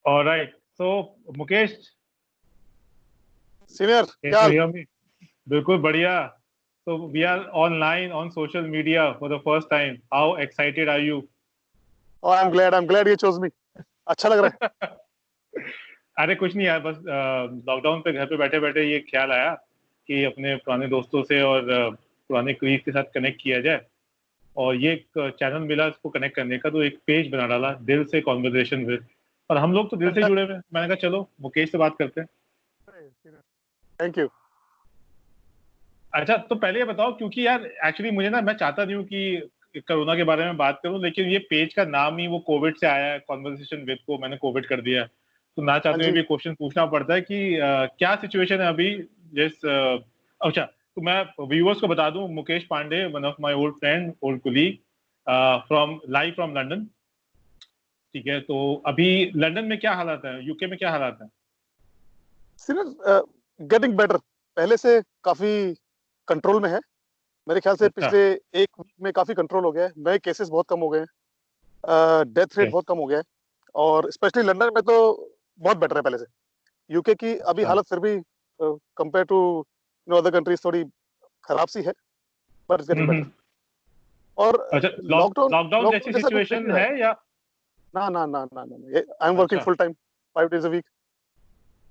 Alright. So, Mukesh, senior can क्या you hall? hear me? बिल्कुल बढ़िया. So, we are online on social media for the first time. How excited are you? I am glad you chose मी. अच्छा लग रहा है. अरे कुछ नहीं यार, बस लॉकडाउन पे घर पे बैठे बैठे ये ख्याल आया कि अपने पुराने दोस्तों से और पुराने कलीग के साथ कनेक्ट किया जाए. और ये एक चैनल मिला इसको कनेक्ट करने का, तो एक पेज बना डाला, दिल से कॉन्वर्सेशन विद. और हम लोग तो दिल से जुड़े हुए हैं. मैंने कहा चलो मुकेश से बात करते हैं. Thank you. अच्छा, तो पहले ये बताओ, क्योंकि यार एक्चुअली मुझे ना, मैं चाहता नहीं हूँ कि कोरोना के बारे में बात करूं, लेकिन ये पेज का नाम ही वो कोविड से आया है, कॉन्वर्सेशन विद को मैंने कोविड कर दिया है. तो ना हाँ चाहते हुए जी. भी क्वेश्चन पूछना पड़ता है कि क्या सिचुएशन है अभी. जिस अच्छा, तो मैं व्यूअर्स को बता दूं, Mukesh Pandey, one of my old friend, old colleague, from live from London. ठीक है, तो अभी लंदन में क्या हालात है, यूके में क्या हालात है? Senior getting better. पहले से काफी कंट्रोल में है. मेरे ख्याल से अच्छा. पिछले एक वीक में काफी कंट्रोल हो गया है. नए केसेस बहुत कम हो गए हैं. Death rate okay. बहुत कम हो गया है. और स्पेशली लंदन में तो बहुत बेटर है पहले से. यूके की अभी अच्छा. हालत फिर भी कंपेयर टू अदर कंट्रीज थोड़ी खराब सी है. But it's getting better. Hmm. और अच्छा, लॉकडाउन लॉकडाउन जैसी लॉकडाउन जैसा कुछ दिख सिचुएशन नहीं रहा है. है या? ना ना ना ना ना, आई एम वर्किंग अच्छा. Full time 5 days a week.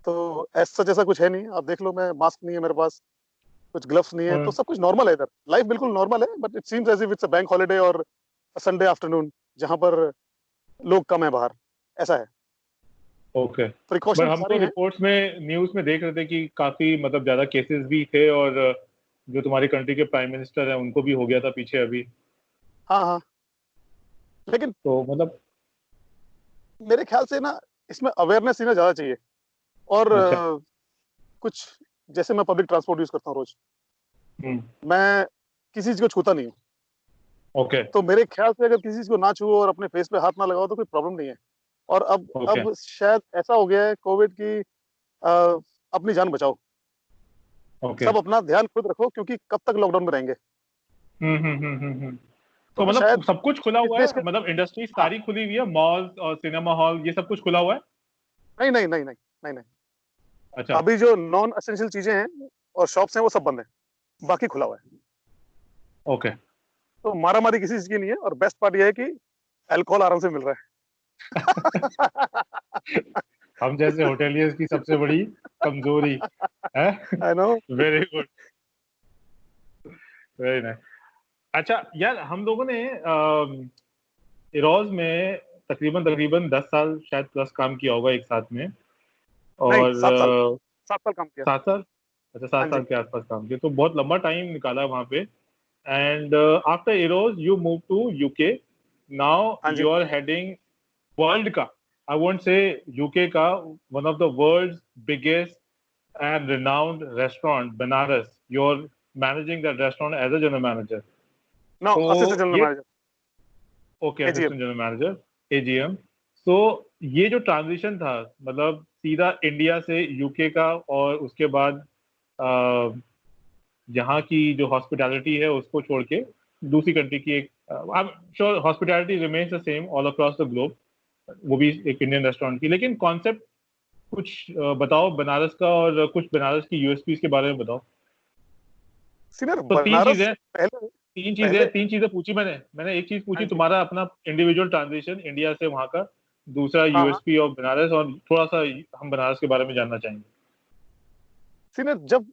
तो ऐसा जैसा कुछ है नहीं. आप देख लो, मैं मास्क नहीं है मेरे पास, कुछ ग्लव्स नहीं है, तो सब कुछ नॉर्मल है इधर. लाइफ बिल्कुल नॉर्मल है. But it seems as if it's a bank holiday और संडे आफ्टरनून, जहां पर लोग कम है बाहर. ऐसा है. ओके. बट प्रिकॉशंस हम सारी तो हैं. रिपोर्ट्स में, न्यूज में देख रहे थे कि काफी मतलब ज्यादा केसेस भी थे, और जो तुम्हारी कंट्री के प्राइम मिनिस्टर हैं उनको भी हो गया था पीछे अभी. हाँ हाँ. लेकिन तो मतलब. मेरे ख्याल से ना, इसमें अवेयरनेस ही ना ज्यादा चाहिए. और अच्छा. कुछ, जैसे मैं पब्लिक ट्रांसपोर्ट यूज करता हूँ रोज. हम्म. मैं किसी चीज को छूता नहीं हूँ. ओके. तो मेरे ख्याल से अगर किसी चीज को ना छुओ और अपने फेस पे हाथ ना लगाओ तो कोई प्रॉब्लम नहीं है. और ओके. अब शायद ऐसा हो गया है कोविड की, अपनी जान बचाओ. ओके. सब अपना ध्यान खुद रखो, क्योंकि कब तक लॉकडाउन में रहेंगे. तो तो मतलब शायद सब कुछ खुला इस हुआ देश है, के. मतलब इंडस्ट्री हाँ. सारी खुली हुई है, मॉल्स और सिनेमा हॉल ये सब कुछ खुला हुआ है? नहीं नहीं नहीं नहीं नहीं नहीं. अच्छा. अभी जो नॉन एसेंशियल चीजें हैं और शॉप्स हैं वो सब बंद है. बाकी खुला हुआ है. ओके. तो मारा मारी किसी चीज की नहीं है. और बेस्ट पार्ट ये है कि अल्कोहल आराम से मिल रहा है. हम जैसे होटेलियर्स की सबसे बड़ी कमजोरी है. I know. Very good. Very nice. अच्छा यार, हम लोगों ने इरोज में तकरीबन तकरीबन 10 साल शायद प्लस काम किया होगा एक साथ में. नहीं, और 7 साल. 7 साल काम किया. 7 साल. अच्छा, सात हाँ जी. साल के आसपास काम किया, तो बहुत लंबा टाइम निकाला वहां पे. And after Eros you move to UK. Now हाँ जी. यू आर हेडिंग वर्ल्ड का, आई वोंट से यूके का, one of the world biggest and renowned restaurant Banaras. You're managing that restaurant as a general manager. नो, तो assistant general ये, manager. Okay, AGM. Assistant general manager, AGM. तो ये जो transition था, मतलब सीधा इंडिया से यूके का, और उसके बाद अ, यहाँ की जो हॉस्पिटैलिटी है उसको छोड़ के दूसरी कंट्री की एक, I am sure hospitality remains the same all across the globe, वो भी एक इंडियन रेस्टोरेंट की, लेकिन कॉन्सेप्ट कुछ बताओ बनारस का, और कुछ बनारस की यूएसपी के बारे में बताओ. सीनियर तो बनारस पहले. पहले. तीन चीजें पूछी मैंने. मैंने एक चीज हाँ पूछी, जी. तुम्हारा अपना इंडिविजुअल ट्रांजिशन इंडिया से वहां का, दूसरा हाँ हाँ. यूएसपी ऑफ बनारस, और थोड़ा सा हम बनारस के बारे में जानना चाहेंगे. सीनियर जब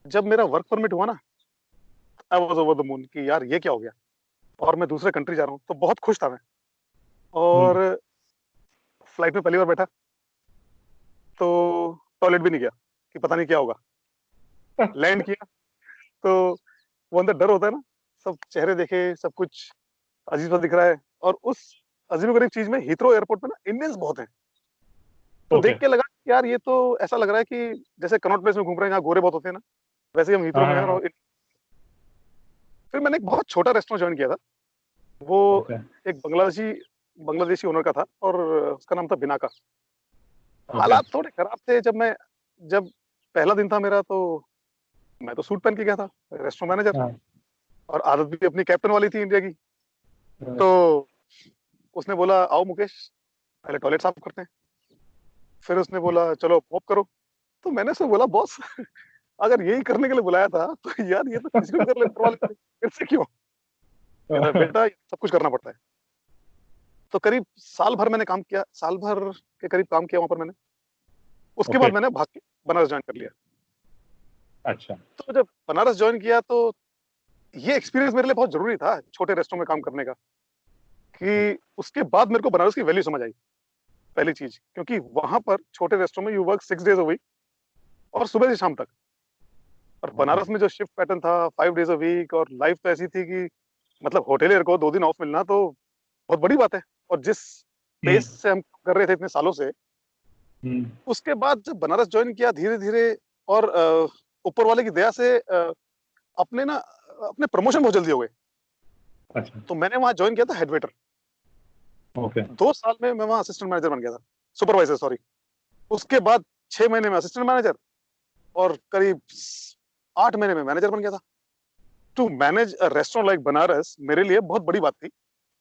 जब मेरा वर्क परमिट हुआ ना, I was over the moon कि यार ये क्या हो गया. और मैं दूसरे कंट्री जा रहा हूँ, तो बहुत खुश था मैं. हम्म. और फ्लाइट में पहली बार बैठा, तो टॉयलेट भी नहीं गया कि पता नहीं क्या होगा. लैंड किया, तो वो अंदर डर होता है ना. सब चेहरे देखे, सब कुछ अजीब सा दिख रहा है. और उस अजीब गरीब चीज में, हीथ्रो एयरपोर्ट में ना इंडियंस बहुत हैं. तो ओके. देख के लगा कि यार ये तो ऐसा लग रहा है कि जैसे कनॉट प्लेस में घूम रहे हैं, जहाँ गोरे बहुत होते हैं ना, वैसे ही हम हीथ्रो हाँ में हैं. हाँ हाँ. और फिर मैंने एक बहुत छोटा रेस्टोरेंट ज्वाइन किया था. वो ओके. एक बांग्लादेशी बांग्लादेशी ओनर का था, और उसका नाम था बिनाका. ओके. हालात थोड़े खराब थे. जब पहला दिन था मेरा, तो मैं तो सूट पहन के गया था, रेस्टोरेंट मैनेजर. हाँ. और आदत भी अपनी कैप्टन वाली थी इंडिया की. हाँ. तो उसने बोला, आओ मुकेश, पहले टॉयलेट साफ करते हैं. फिर उसने बोला चलो मॉप करो। तो मैंने उससे बोला बॉस अगर यही करने के लिए बुलाया था तो यार ये तो किसी को भी कर ले, करवा लेते, मेरे से क्यों? कह रहा है बेटा ये सब कुछ करना पड़ता है। तो करीब साल भर मैंने काम किया, साल भर के करीब काम किया वहां पर मैंने। उसके ओके। बाद मैंने भाग के बनारस ज्वाइन कर लिया। अच्छा। तो जब बनारस ज्वाइन किया तो ये एक्सपीरियंस मेरे लिए बहुत जरूरी था छोटे रेस्टोरेंट में काम करने का, कि उसके बाद मेरे को बनारस की वैल्यू समझ आई। पहली चीज, क्योंकि वहां पर छोटे रेस्टोरेंट में you work 6 days a week और सुबह से शाम तक। और बनारस में जो शिफ्ट पैटर्न था 5 डेज अ वीक, और लाइफ तो ऐसी थी कि मतलब होटेलियर को 2 दिन ऑफ मिलना तो बहुत बड़ी बात है। और जिस हम्म। पेस से हम कर रहे थे इतने सालों से, हम्म। उसके बाद जब बनारस ज्वाइन किया धीरे धीरे, और ऊपर वाले की दया से अपने ना अपने प्रमोशन बहुत जल्दी हो गए। अच्छा। तो मैंने वहां ज्वाइन किया था हेड वेटर। ओके। 2 साल में मैं वहां असिस्टेंट मैनेजर बन गया था, सुपरवाइजर सॉरी। उसके बाद 6 महीने में असिस्टेंट मैनेजर, और करीब 8 महीने में मैनेजर बन गया था। To manage a restaurant like Banaras मेरे लिए बहुत बड़ी बात थी।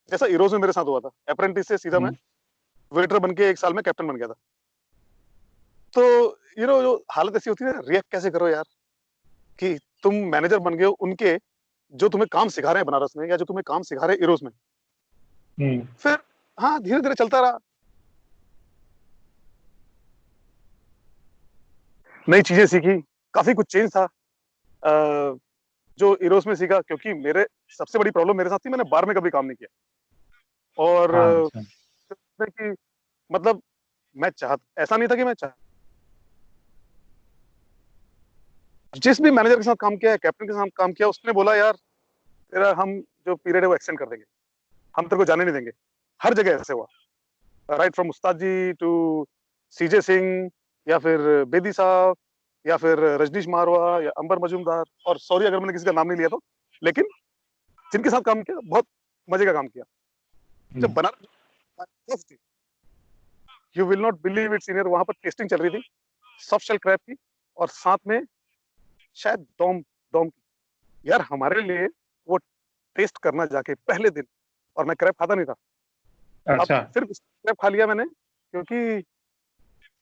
जैसा इरोज में मेरे साथ हुआ था, अप्रेंटिस से सीधा मैं हम्म। वेटर बन के 1 साल में कैप्टन बन गया था। तो जो हालत ऐसी होती है ना, रिएक्ट कैसे करो यार, कि तुम मैनेजर बन गए हो उनके, जो तुम्हें काम सिखा रहे हैं बनारस में, या जो तुम्हें काम सिखा रहे हैं इरोज में। हम्म। फिर हाँ धीरे धीरे चलता रहा, नई चीजें सीखी, काफी कुछ चेंज था। अ, जो इरोज में सीखा, क्योंकि मेरे सबसे बड़ी प्रॉब्लम मेरे साथ थी, मैंने बार में कभी काम नहीं किया। और हाँ। अच्छा। कि मतलब मैं चाह ऐसा नहीं था कि मैं चाह जिस भी मैनेजर के साथ काम किया है, कैप्टन के साथ काम किया, उसने बोला यार तेरा हम जो पीरियड है वो एक्सटेंड कर देंगे, हम तेरे को जाने नहीं देंगे। हर जगह ऐसे हुआ, right from Ustad ji to सीजे सिंह, या फिर बेदी साहब, या फिर रजनीश मारवा, या अंबर मजूमदार, और सॉरी अगर मैंने किसी का नाम नहीं लिया तो। लेकिन जिनके साथ काम किया बहुत मजे का काम किया। जब हम्म। Banaras, you will not believe it senior, वहां पर टेस्टिंग चल रही थी सॉफ्ट शेल क्रैब की, और साथ में शायद डोम डोम की। यार हमारे लिए वो टेस्ट करना जाके पहले दिन, और मैं क्रैब खाता नहीं था। अब अच्छा। फिर क्रैब खा लिया मैंने, क्योंकि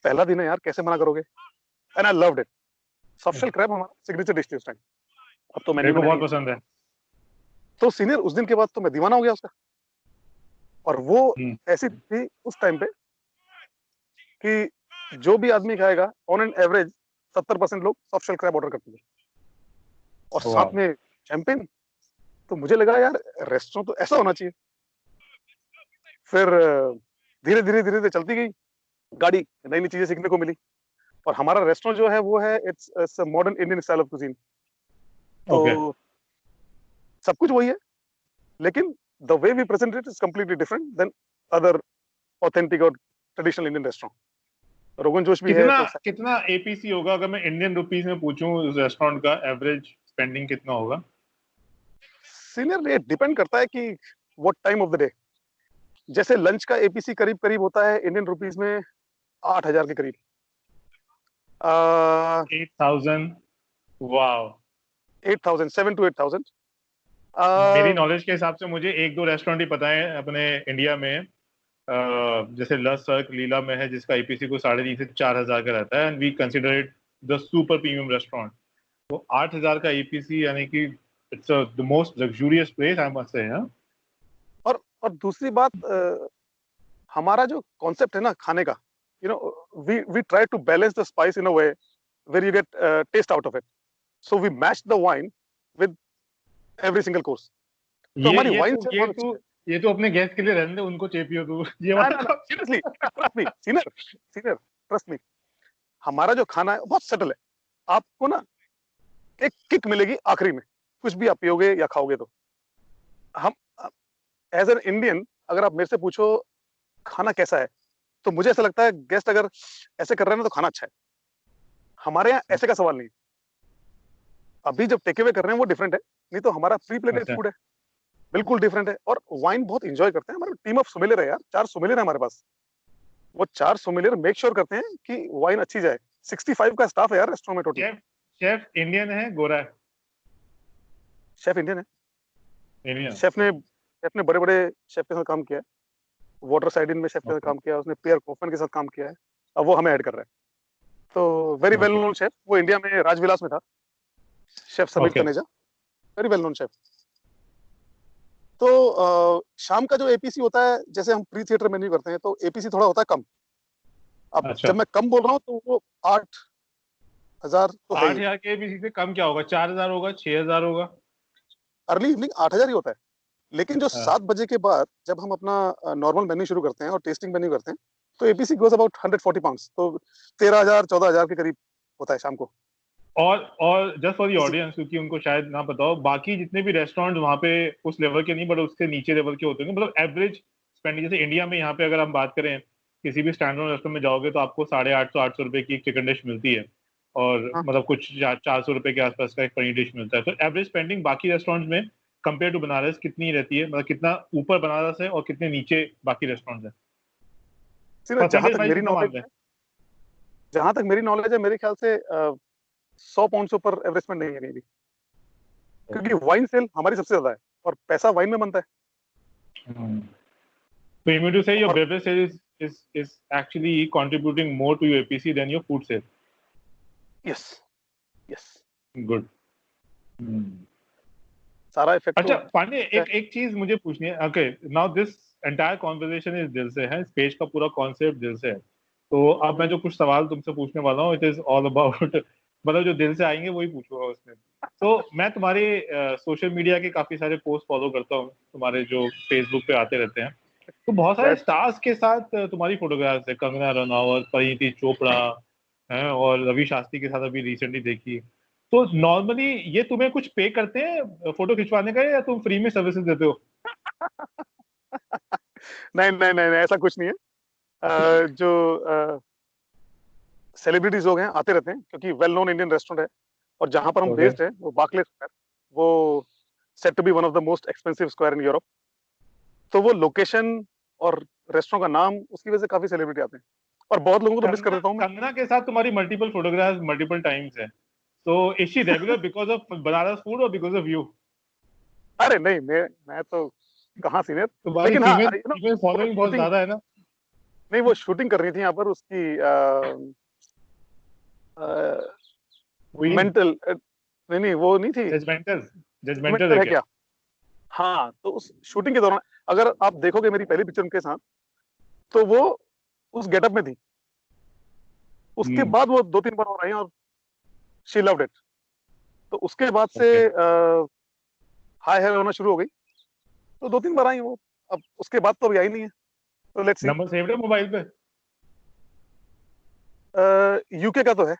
पहला दिन है यार, कैसे मना करोगे। And I loved it. Soft shell crab हमारा सिग्नेचर डिश थी उस टाइम, अब तो मेरे मेन्यू को में नहीं बहुत है। पसंद है। तो सीनियर उस दिन के बाद तो मैं दीवाना हो गया उसका। और वो हम्म। ऐसी थी उस टाइम पे कि जो भी आदमी खाएगा ऑन एन एवरेज 70% लोग सॉफ्ट शेल क्रैब ऑर्डर करते थे, और वाह। साथ में चैंपेन। तो मुझे लगा यार रेस्टोरेंट तो ऐसा होना चाहिए। फिर धीरे धीरे धीरे धीरे चलती गई गाड़ी, नई नई चीजें सीखने को मिली। और हमारा रेस्टोरेंट जो है वो है it's modern Indian style of cuisine. तो ओके। सब कुछ वही है, लेकिन the way we present it is completely different than other authentic और traditional Indian restaurant. Rogan josh भी है कितना तो। कितना एपीसी होगा अगर मैं इंडियन रुपीस में पूछूं, उस रेस्टोरेंट का एवरेज स्पेंडिंग कितना होगा? सीनियर ये डिपेंड करता है कि what time of the day. जैसे लंच का एपीसी करीब करीब होता है इंडियन रुपीस में 8,000 के करीब। 8,000? वाह। 8,000, 7 to 8,000। मेरी नॉलेज के हिसाब से मुझे एक दो रेस्टोरेंट ही पता है अपने इंडिया में। जैसे लस सर्क लीला में है, जिसका एपीसी को 3,500 से 4,000 का रहता है, and we consider it the super premium restaurant. तो 8,000 का एपीसी यानी कि it's the most luxurious place I must say. और दूसरी बात, हमारा जो कॉन्सेप्ट है ना खाने का, we try to balance the spice in a way where you get taste out of it. So we match the wine with every single course. तो ये हमारी ये वाइन तू से ये बहुत अच्छी तू है। ये तो अपने गेस्ट के लिए रहने दे, उनको चेपियो तू ये ना वाला ना ना, कौन- seriously trust me senior, senior trust me. हमारा जो खाना है बहुत सटल है। आपको ना एक किक मिलेगी आखिरी में, कुछ भी आप पियोगे या खाओगे तो। हम एज एन इंडियन, अगर आप मेरे से पूछो खाना कैसा है, तो मुझे ऐसा लगता है गेस्ट अगर ऐसे कर रहे हैं ना तो खाना अच्छा है। हमारे यहाँ ऐसे का सवाल नहीं है। अभी जब टेक अवे कर रहे हैं वो डिफरेंट है, नहीं तो हमारा प्री प्लेटेड अच्छा। फूड है, बिल्कुल डिफरेंट है। और वाइन बहुत इंजॉय करते हैं। हमारी टीम ऑफ सोमेलियर है यार, 4 सोमेलियर है हमारे पास। वो 4 सोमेलियर मेक श्योर करते हैं कि वाइन अच्छी जाए। 65 का स्टाफ है यार रेस्टोरेंट में टोटल। शेफ शेफ इंडियन है, गोरा है? शेफ इंडियन है। इंडियन। शेफ ने बड़े बड़े शेफ के साथ काम किया है। वाटर साइड इन में शेफ के साथ ओके। काम किया है उसने, पियर कॉफमैन के साथ काम किया है। अब वो हमें ऐड कर रहे हैं। तो very well okay known chef, वो इंडिया में राजविलास में था, chef Sameer okay. Taneja, very well known chef. तो शाम का जो एपीसी होता है, जैसे हम प्री थिएटर मेन्यू करते हैं, तो एपीसी थोड़ा होता है कम। अब अच्छा, जब मैं कम बोल रहा हूँ तो वो 8,000 तो है आठ ही। हजार के भी से कम क्या होगा? 4,000 होगा, 6,000 होगा? अर्ली इवनिंग 8,000 ही होता है। लेकिन जो हाँ। 7 बजे के बाद जब हम अपना नॉर्मल मेन्यू शुरू करते हैं और टेस्टिंग मेन्यू करते हैं, तो एपीसी गोज अबाउट 140 पाउंड्स, तो 13,000 14,000 के करीब होता है शाम को। और जस्ट फॉर द इसी ऑडियंस, क्योंकि उनको शायद ना पता हो, बाकी जितने भी रेस्टोरेंट वहाँ पे उस लेवल के नहीं, बट उससे नीचे लेवल के होते हैं, मतलब एवरेज स्पेंडिंग। जैसे इंडिया में यहाँ पे अगर हम बात करें, किसी भी स्टैंडर्ड रेस्टोरेंट में जाओगे तो आपको 850 रुपए की एक चिकन डिश मिलती है, और हाँ, मतलब कुछ 400 रुपए के आसपास का एक पनीर डिश मिलता है। तो एवरेज स्पेंडिंग बाकी रेस्टोरेंट में कंपेयर टू बनारस कितनी रहती है? मतलब कितना ऊपर बनारस है और कितने नीचे बाकी रेस्टोरेंट है? जहां परसेंटेज तक वाइज मेरी कितना मान नॉलेज रहे है, जहां तक मेरी नॉलेज है, मेरे ख्याल से 100 पाउंड से ऊपर एवरेज में नहीं है कहीं भी। क्योंकि वाइन सेल हमारी सबसे ज्यादा है और पैसा वाइन में बनता है। हैं? So you mean to say your और beverage sale is actually contributing more to your APC than your food sale? Yes, yes, Good. सारा इफेक्ट अच्छा तो पांडे, है। एक एक चीज मुझे पूछनी है। Okay, now this entire conversation is दिल से है, स्पेस का पूरा कॉन्सेप्ट दिल से है। तो अब मैं जो कुछ सवाल तुमसे पूछने वाला हूँ, इट इज ऑल अबाउट मतलब जो दिल से आएंगे वही पूछूंगा उसमें। तो मैं तुम्हारे सोशल मीडिया के काफी सारे पोस्ट फॉलो करता हूँ, तुम्हारे जो फेसबुक पे आते रहते हैं। तो बहुत सारे ग्लैड। स्टार्स के साथ तुम्हारी फोटोग्राफ्स है, कंगना रनावत, परिणीति चोपड़ा है, और रवि शास्त्री के साथ अभी रिसेंटली देखी। तो नॉर्मली ये तुम्हें कुछ पे करते हैं फोटो खिंचवाने का, या तुम फ्री में सर्विसेज देते हो? नहीं नहीं नहीं नहीं, ऐसा कुछ नहीं है। जो सेलिब्रिटीज लोग हैं आते रहते हैं, क्योंकि वेल नोन इंडियन रेस्टोरेंट है। और जहां पर हम ओके। बेस्ड है वो बार्कले स्क्वायर, वो set to be one of the most expensive square in Europe. तो वो लोकेशन और रेस्टोरेंट का नाम, उसकी वजह से काफी सेलिब्रिटी आते हैं। और बहुत लोगों को तो मिस कर कंगना देता हूँ मैं। कंगना के साथ तुम्हारी मल्टीपल फोटोग्राफ्स मल्टीपल टाइम्स है। तो is she regular because of Banaras food और बिकॉज ऑफ यू? अरे नहीं, मैं तो कहाँ सीनियर। तुम्हारी लेकिन हाँ, फीमेल यू नो, फीमेल वो फॉलोइंग बहुत शूटिंग, ज्यादा है ना। नहीं वो शूटिंग कर रही थी यहाँ पर उसकी क्वीन। मेंटल, नहीं नहीं वो नहीं थी। जजमेंटल। जजमेंटल है मेंटल है क्या? क्या? हाँ, तो उस शूटिंग के दौरान अगर आप देखोगे मेरी पहली पिक्चर उनके साथ, तो वो उस गेटअप में थी। उसके हम्म। बाद वो 2-3 बार और आई और शी लव्ड इट। तो उसके बाद से ओके। हाय हाय होना शुरू हो गई, तो 2-3 बार आई वो। अब उसके बाद तो अभी आई नहीं है, तो लेट्स सी। नंबर सेव्ड है मोबाइल पे? यूके का तो है।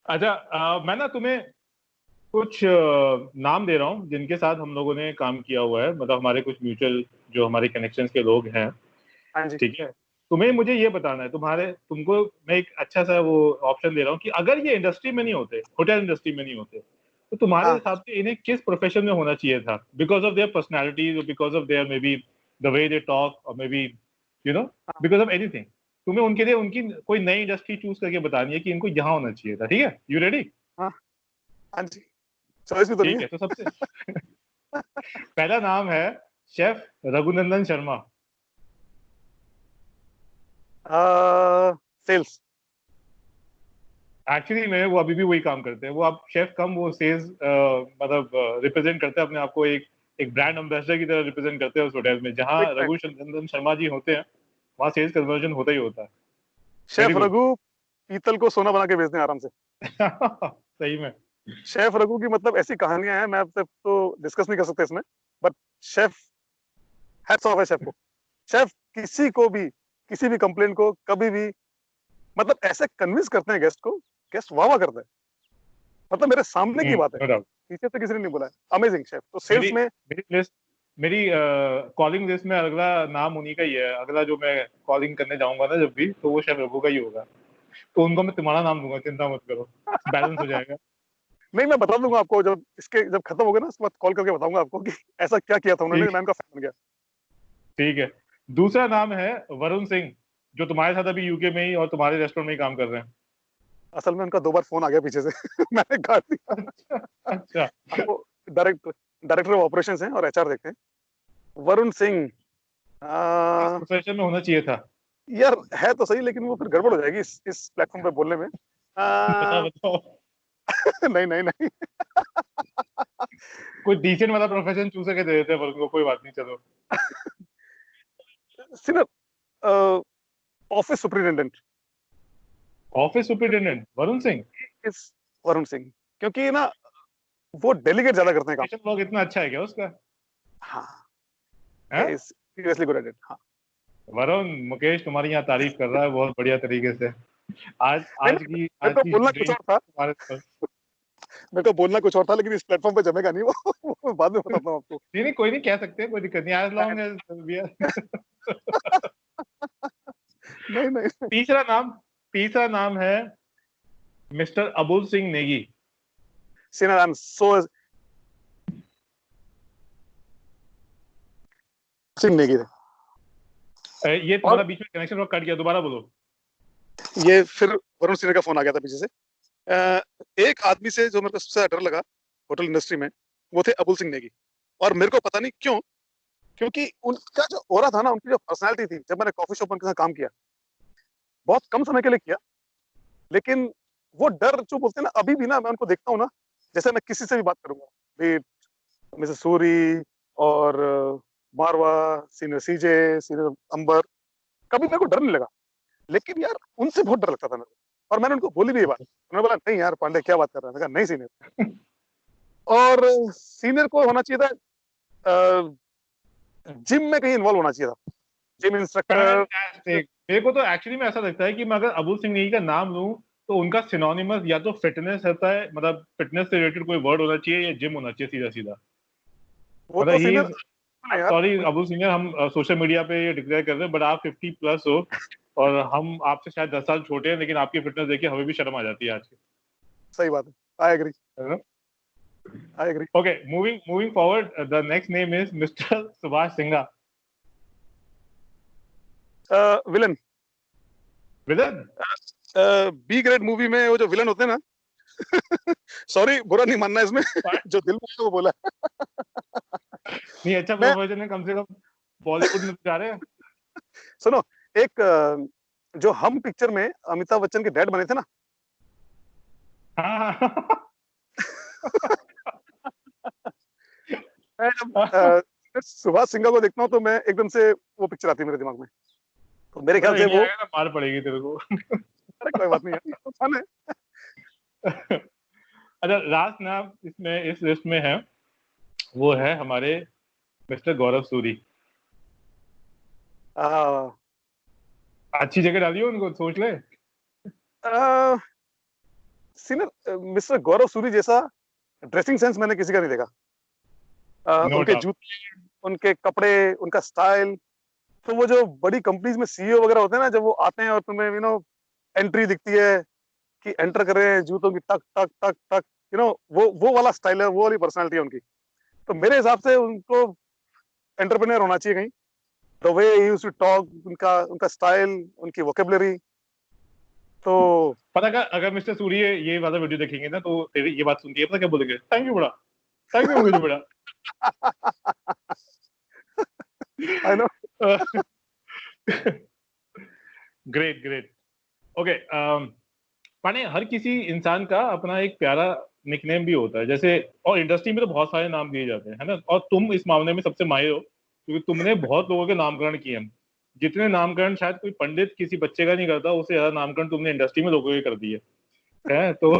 अच्छा, मैं ना तुम्हें कुछ नाम दे रहा हूँ जिनके साथ हम लोगों ने काम किया हुआ है, मतलब हमारे कुछ म्यूचुअल जो हमारे कनेक्शंस के लोग हैं। हाँ जी। ठीक है? तुम्हें मुझे ये बताना है, तुमको मैं एक अच्छा सा वो ऑप्शन दे रहा हूँ कि अगर ये इंडस्ट्री में नहीं होते, होटल इंडस्ट्री में नहीं होते, तो तुम्हारे हाँ, हिसाब से इन्हें किस प्रोफेशन में होना चाहिए था? Because of their personalities, because of their maybe the way they talk, और मे बी यू नो हाँ, बिकॉज ऑफ एनीथिंग। तुम्हें उनके लिए उनकी कोई नई इंडस्ट्री चूज करके बतानी है कि इनको यहाँ होना चाहिए था। ठीक है? You ready? हाँ, हाँ जी। चॉइस भी तो नहीं ठीक है, तो सबसे पहला नाम है शेफ रघुनंदन शर्मा। है। सेल्स। एक्चुअली में वो अभी भी वही काम करते हैं। वो अब शेफ कम, वो सेल्स मतलब रिप्रेजेंट करते हैं अपने आप को, एक एक ब्रांड एम्बेसडर की तरह रिप्रेजेंट करते हैं उस होटल में जहाँ राइट, राइट। रघुनंदन शर्मा जी होते हैं। वहाँ सेल्स कन्वर्जन होता ही होता है। Very chef good. रघु पीतल को सोना बना के बेचते हैं आराम से। सही में। शेफ रघु की मतलब ऐसी कहानियां हैं, मैं आपसे तो डिस्कस नहीं कर सकता इसमें। बट शेफ, हैट्स ऑफ है शेफ को। शेफ किसी को भी, किसी भी कंप्लेंट को कभी भी, मतलब ऐसे कन्विंस करते हैं गेस्ट को, गेस्ट वाह वाह करता है। मतलब मेरे सामने की बात है, नो डाउट। पीछे से किसी ने नहीं बोला है। Amazing chef. तो मेरी सेल्स में मेरी लिस्ट मेरी कॉलिंग लिस्ट में अगला नाम उन्हीं का ही है। अगला जो मैं कॉलिंग करने जाऊंगा ना जब भी, तो वो शेफ रघु का ही होगा। तो उनको मैं तुम्हारा नाम दूंगा, चिंता मत करो, बैलेंस हो जाएगा। नहीं, मैं बता दूंगा आपको, जब खत्म हो गया ना, उसके बाद कॉल करके बताऊंगा आपको कि ऐसा क्या किया था उन्होंने, ठीक। मैं उनका फैन बन गया। ठीक है। दूसरा नाम है वरुण सिंह, जो तुम्हारे साथ अभी यूके में ही और तुम्हारे रेस्टोरेंट में ही काम कर रहे हैं। असल में उनका 2 बार फोन आ गया पीछे से। मैंने काट दिया। अच्छा। अच्छा। वो डायरेक्टर ऑफ ऑपरेशंस हैं और एचआर देखते हैं। वरुण सिंह प्रोफेशन में होना चाहिए था। यार है तो सही, लेकिन वो फिर गड़बड़ हो जाएगी इस प्लेटफॉर्म पे बोलने में। बताओ बताओ, नहीं नहीं नहीं। कोई डिसेंट वाला प्रोफेशन चूज करके दे देते हैं उनको, कोई बात नहीं, चलो। सिर्फ office superintendent office superintendent Varun Singh. Is Varun Singh, क्योंकि ना वो डेलीगेट ज्यादा करते हैं काम। एजुकेशन वर्क इतना अच्छा है क्या उसका? हाँ, है? Is seriously good at it. हाँ, वरुण, मुकेश तुम्हारी यहाँ तारीफ कर रहा है बहुत बढ़िया तरीके से। आज नहीं आज नहीं, की मेरे आज को की बोलना कुछ ड्रिंक और था। तुम्हारे पास। मेरे को बोलना कुछ और था, लेकिन इस प्लेटफॉर्म पे जमेगा नहीं वो बाद में बताता हूँ आपको। नहीं नहीं, कोई नहीं, कह सकते हैं, कोई दिक्कत नहीं, as long as we are. नहीं नहीं। तीसरा नाम, तीसरा नाम है mister Abul Singh Negi. Senior, I am so Singh Negi थे। ये और तुम्हारा बीच में कनेक्शन कट गया, दोबारा बोलो। ये फिर वरुण सिन्हा का फोन आ गया था पीछे से। एक आदमी से जो मेरे को सबसे ज्यादा डर लगा होटल इंडस्ट्री में, वो थे अबुल सिंह नेगी। और मेरे को पता नहीं क्यों, क्योंकि उनका जो ओरा था ना, उनकी जो पर्सनैलिटी थी, जब मैंने कॉफी शॉप उनके साथ काम किया, बहुत कम समय के लिए किया, लेकिन वो डर जो बोलते हैं ना, अभी भी ना मैं उनको देखता हूँ ना, जैसे मैं किसी से भी बात करूंगा, भी मिसेस सूरी और मारवा, सीनियर सीजे, सीनियर अंबर, कभी मेरे को डर नहीं लगा। लेकिन यार उनसे बहुत डर लगता था मेरे को, और मैंने उनको बोली भी ये बात। उन्होंने बोला नहीं यार पांडे क्या बात कर रहा है, मैंने कहा नहीं सीनियर। और सीनियर को होना चाहिए था जिम में कहीं इन्वॉल्व होना चाहिए था, जिम इंस्ट्रक्टर। फैंटास्टिक। मेरे को तो एक्चुअली में ऐसा लगता है कि मैं अगर अबुल सिंह नेगी का नाम लूं तो उनका सिनोनिमस या तो फिटनेस रहता है, मतलब फिटनेस से रिलेटेड कोई वर्ड होना चाहिए, या जिम होना चाहिए, सीधा सीधा। वो मतलब तो ही सीनियर इज, यार। सॉरी अबुल सिंह, हम सोशल मीडिया पे ये डिक्लेयर कर रहे हैं, बट आप 50+ हो और हम आपसे शायद 10 साल छोटे हैं, लेकिन आपकी फिटनेस देखिए हमें भी शर्म आ जाती है आज की। सही बात है, I agree, I agree. Okay, moving moving forward, the next name is mister Subhash Singha. Villain, villain? B grade movie में वो जो विलन होते हैं ना, सॉरी बुरा नहीं मानना इसमें, जो दिल में है वो बोला। नहीं, अच्छा मैं, प्रोफेशन है, कम से कम बॉलीवुड में तो जा रहे हैं। सुनो, एक जो हम पिक्चर में अमिताभ बच्चन के डैड बने थे ना, हाँ हाँ मैं जब हाँ। सुभाष सिंघा को देखता हूँ तो मैं एकदम से वो पिक्चर आती है मेरे दिमाग में, तो मेरे ख्याल मतलब से इंडिया वो। आएगा ना मार पड़ेगी तेरे को। अरे कोई बात नहीं यार, फन है। अच्छा, लास्ट नाम इसमें इस लिस्ट में है, वो है हमारे मिस्टर गौरव सूरी। आ, अच्छी जगह डालिए उनको, सोच ले। आ, सीनियर मिस्टर गौरव सूरी जैसा ड्रेसिंग सेंस मैंने किसी का नहीं देखा। नो उनके डाउट। जूते, उनके कपड़े, उनका स्टाइल। तो वो जो बड़ी कंपनीज में सीईओ वगैरह होते हैं ना, जब वो आते हैं और तुम्हें एंट्री दिखती है कि एंटर कर रहे हैं, जूतों की टक टक टक टक, वो वाला स्टाइल है, वो वाली पर्सनालिटी है उनकी। तो मेरे हिसाब से उनको एंटरप्रेन्योर होना चाहिए कहीं। The way he used to talk, उनका उनका स्टाइल, उनकी वोकेबलरी। तो पता क्या, अगर मिस्टर सूरी ये वाला वीडियो देखेंगे ना तो तेरी ये बात सुनती है, पता क्या बोलेंगे? थैंक यू बड़ा, थैंक यू मुझे बड़ा। I know. Great great. Okay, माने हर किसी इंसान का अपना एक प्यारा निकनेम भी होता है, जैसे, और इंडस्ट्री में तो बहुत सारे नाम दिए जाते हैं, है ना? और तुम इस मामले में सबसे माहिर हो, क्योंकि तुमने बहुत लोगों के नामकरण किए हैं। जितने नामकरण शायद कोई पंडित किसी बच्चे का नहीं करता, उससे ज्यादा नामकरण तुमने इंडस्ट्री में लोगों के कर दिए है। तो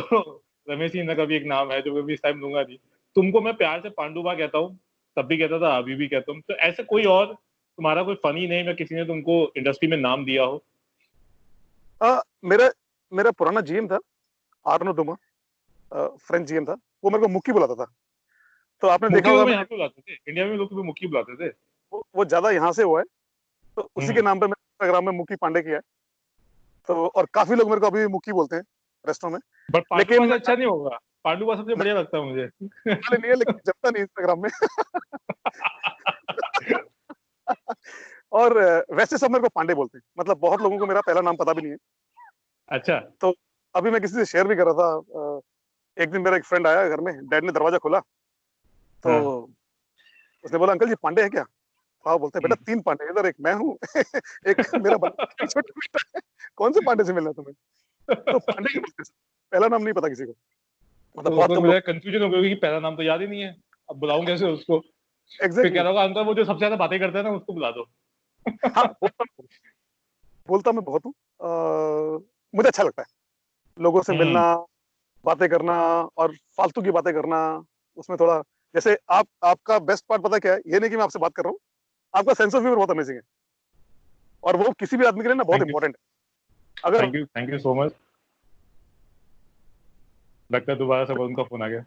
रमेश सिन्हा का भी एक नाम है जो मैं भी इस टाइम लूंगा नहीं। तुमको मैं प्यार से पांडुबा कहता हूँ, तब भी कहता था, अभी भी कहता हूँ। तो ऐसे कोई और तुम्हारा कोई फनी नेम या किसी ने तुमको इंडस्ट्री में नाम दिया हो? मेरा मेरा पुराना जीएम था, आर्नो दुमा, फ्रेंच जीएम था, वो मेरे को मुक्की बुलाता था। तो आपने देखा मुक्की को होगा, तो मैं यहाँ पे बुलाते थे, इंडिया में लोग तुम्हें मुक्की बुलाते थे। वो ज्यादा यहाँ से हुआ है, तो उसी के हम्म। नाम पे मैंने इंस्टाग्राम में मुक्की पांडे किया है। तो और काफी लोग मेरे को अभी भी मुक्की बोलते हैं रेस्टों में। बट पांडुबा लेकिन से अच्छा नहीं होगा, पांडुबा सबसे बढ़िया लगता है मुझे। वाले नहीं है, लेकिन जमता नहीं इंस्टाग्राम में। और वैसे सब मेरे को पांडे बोलते हैं, मतलब बहुत लोगों को मेरा पहला नाम पता भी नहीं है। अच्छा। तो अभी मैं किसी से शेयर भी कर रहा था, एक दिन मेरा एक फ्रेंड आया घर में, डैड ने दरवाजा खोला, तो हाँ। उसने बोला अंकल जी पांडे है क्या? पापा बोलते हैं बेटा 3 पांडे, इधर एक मैं हूँ एक मेरा छोटा बेटा है, कौन से पांडे से मिलना है तुम्हें? तो पांडे ही बोलते हैं, पहला नाम नहीं पता किसी को, मतलब तो बहुत उसमें कम मुझे लोग। कंफ्यूजन हो गई कि पहला नाम तो याद ही नहीं है, अब बुलाऊं कैसे उसको? फिर कह एग्जैक्टली। रहा होगा अंकल वो जो सबसे ज्यादा बातें करता है ना उसको बुला दो। हाँ, बोलता मैं बहुत हूँ। मुझे अच्छा लगता है लोगों से हम्म। मिलना, बातें करना, और फालतू की बातें करना। उसमें थोड़ा, जैसे आपका बेस्ट पार्ट पता क्या है? ये नहीं कि मैं आपसे बात कर रहा हूँ, आपका सेंस ऑफ ह्यूमर बहुत अमेजिंग है, और वो किसी भी आदमी के लिए ना बहुत थैंक यू, इंपॉर्टेंट है। अगर थैंक यू सो मच। लगता है दोबारा से उनका फोन आ गया।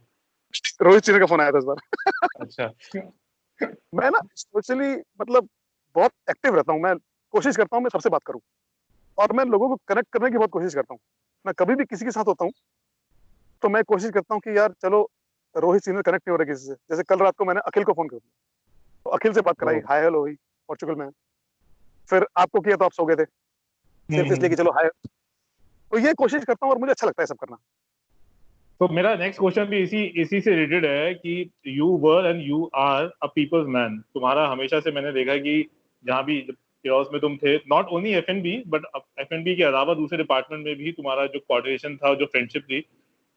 रोहित चीनी का फोन आया था इस बार। अच्छा। मैं ना सोशली, मतलब बहुत एक्टिव रहता हूँ मैं, कोशिश करता हूँ मैं सबसे बात करूँ, और मैं लोगों को कनेक्ट करने की बहुत कोशिश करता हूँ। मैं कभी भी किसी के साथ होता हूँ तो मैं कोशिश करता हूँ कि यार चलो, रोहित सीनियर कनेक्ट नहीं हो रहा किसी से। जैसे कल रात को मैंने अखिल को फोन कर दिया, तो अखिल से बात कराई, ओ, हाय हेलो हुई पोर्चुगल में। फिर आपको किया तो आप सो गए थे, सिर्फ इसलिए कि हम्म। चलो हाय। तो ये कोशिश करता हूँ, और मुझे अच्छा लगता है सब करना। तो मेरा नेक्स्ट क्वेश्चन भी इसी इसी से रिलेटेड है कि you were and you are a people's man. तुम्हारा हमेशा से मैंने देखा है कि जहाँ भी केओस में तुम थे, नॉट ओनली एफएनबी बट एफएनबी के अलावा दूसरे डिपार्टमेंट में भी तुम्हारा जो कोऑर्डिनेशन था, जो फ्रेंडशिप थी,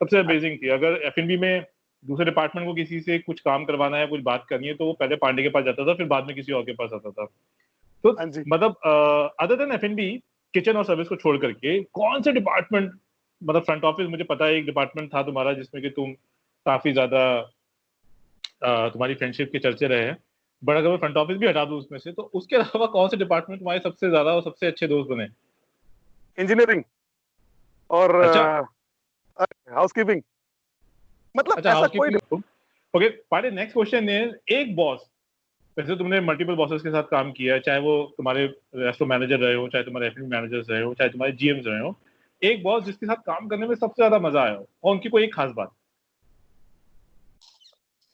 सबसे हाँ जी, अमेजिंग थी। अगर एफएनबी में दूसरे डिपार्टमेंट को किसी से कुछ काम करवाना है, कुछ बात करनी है, तो वो पहले पांडे के पास जाता था, फिर बाद में किसी और के पास आता था। तो हाँ जी। मतलब अदर देन एफएनबी, किचन और सर्विस को छोड़ करके कौन से डिपार्टमेंट, मतलब फ्रंट ऑफिस मुझे पता है एक डिपार्टमेंट था तुम्हारा जिसमें कि तुम काफी ज्यादा तुम्हारी फ्रेंडशिप के चर्चे रहे हैं, बट अगर मैं फ्रंट ऑफिस भी हटा दूं उसमें से, तो उसके अलावा कौन से डिपार्टमेंट तुम्हारे सबसे ज्यादा और सबसे अच्छे दोस्त बने? इंजीनियरिंग और अच्छा। हाउसकीपिंग, मतलब अच्छा, ऐसा कोई housekeeping. Okay Pandey, next question is, एक बॉस, वैसे तुमने मल्टीपल बॉसेस के साथ काम किया है, चाहे वो तुम्हारे रेस्टोरेंट मैनेजर रहे हो, चाहे तुम्हारे एफएम मैनेजर्स रहे हो, चाहे तुम्हारे जीएम्स रहे हो, एक बॉस जिसके साथ काम करने में सबसे ज्यादा मजा आया हो और उनकी कोई एक खास बात।